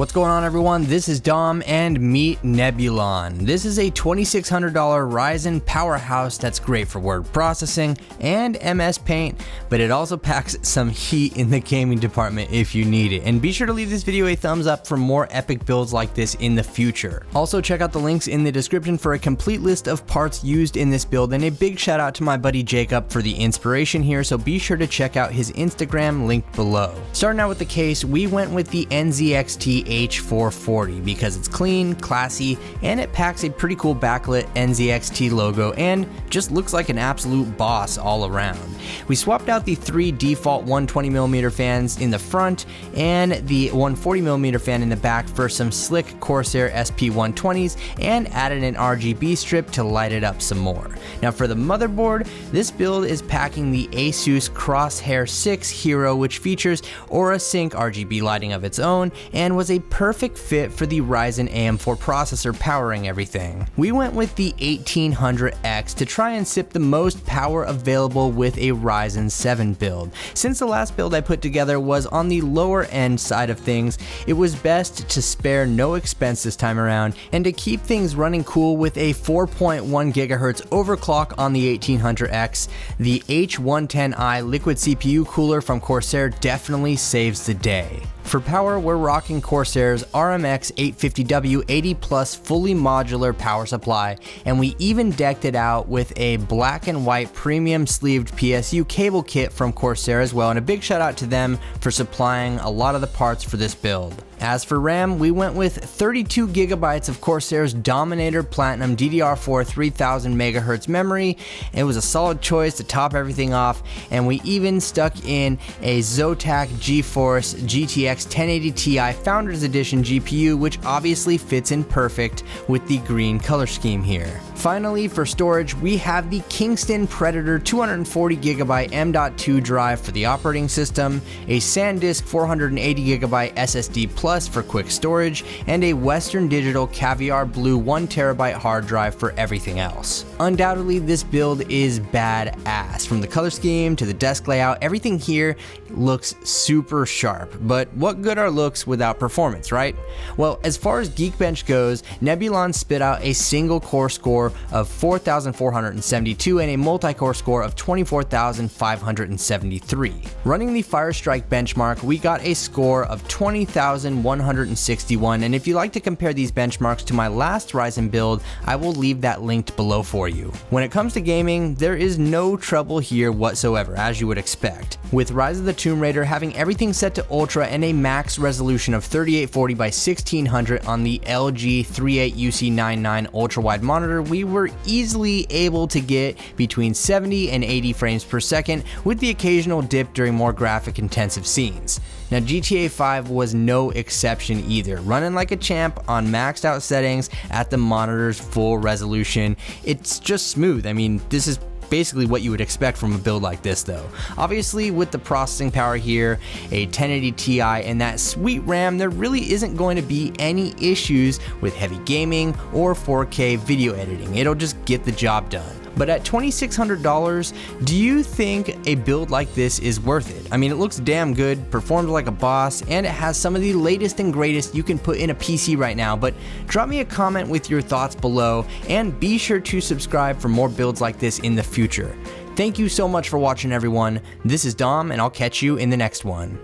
What's going on, everyone? This is Dom and meet Nebulon. This is a $2,600 Ryzen powerhouse that's great for word processing and MS Paint, but it also packs some heat in the gaming department if you need it. And be sure to leave this video a thumbs up for more epic builds like this in the future. Also, check out the links in the description for a complete list of parts used in this build, and a big shout out to my buddy Jacob for the inspiration here, so be sure to check out his Instagram linked below. Starting out with the case, we went with the NZXT H440 because it's clean, classy, and it packs a pretty cool backlit NZXT logo and just looks like an absolute boss all around. We swapped out the three default 120mm fans in the front and the 140mm fan in the back for some slick Corsair SP120s and added an RGB strip to light it up some more. Now for the motherboard, this build is packing the Asus CROSSHAIR 6 Hero, which features Aura Sync RGB lighting of its own and was a perfect fit for the Ryzen AM4 processor powering everything. We went with the 1800X to try and sip the most power available with a Ryzen 7 build. Since the last build I put together was on the lower end side of things, it was best to spare no expense this time around and to keep things running cool with a 4.1 GHz overclock on the 1800X. The H110i liquid CPU cooler from Corsair definitely saves the day. For power, we're rocking Corsair's RMX 850W 80 Plus fully modular power supply, and we even decked it out with a black and white premium sleeved PSU cable kit from Corsair as well, and a big shout out to them for supplying a lot of the parts for this build. As for RAM, we went with 32GB of Corsair's Dominator Platinum DDR4 3000 MHz memory. It was a solid choice to top everything off, and we even stuck in a Zotac GeForce GTX 1080 Ti Founders Edition GPU, which obviously fits in perfect with the green color scheme here. Finally, for storage, we have the Kingston Predator 240GB M.2 drive for the operating system, a Sandisk 480GB SSD Plus for quick storage, and a Western Digital Caviar Blue 1TB hard drive for everything else. Undoubtedly, this build is badass. From the color scheme to the desk layout, everything here looks super sharp. But what good are looks without performance, right? Well, as far as Geekbench goes, Nebulon spit out a single core score of 4,472 and a multi-core score of 24,573. Running the Firestrike Benchmark, we got a score of 20,161, and if you like to compare these benchmarks to my last Ryzen build, I will leave that linked below for you. When it comes to gaming, there is no trouble here whatsoever, as you would expect. With Rise of the Tomb Raider having everything set to Ultra and a max resolution of 3840 by 1600 on the LG 38UC99 ultra-wide monitor, we were easily able to get between 70 and 80 frames per second, with the occasional dip during more graphic-intensive scenes. Now GTA 5 was no exception either, running like a champ on maxed out settings at the monitor's full resolution. It's just smooth. I mean, this is basically what you would expect from a build like this though. Obviously with the processing power here, a 1080 Ti, and that sweet RAM, there really isn't going to be any issues with heavy gaming or 4K video editing. It'll just get the job done. But at $2,600, do you think a build like this is worth it? I mean, it looks damn good, performs like a boss, and it has some of the latest and greatest you can put in a PC right now. But drop me a comment with your thoughts below, and be sure to subscribe for more builds like this in the future. Thank you so much for watching, everyone. This is Dom, and I'll catch you in the next one.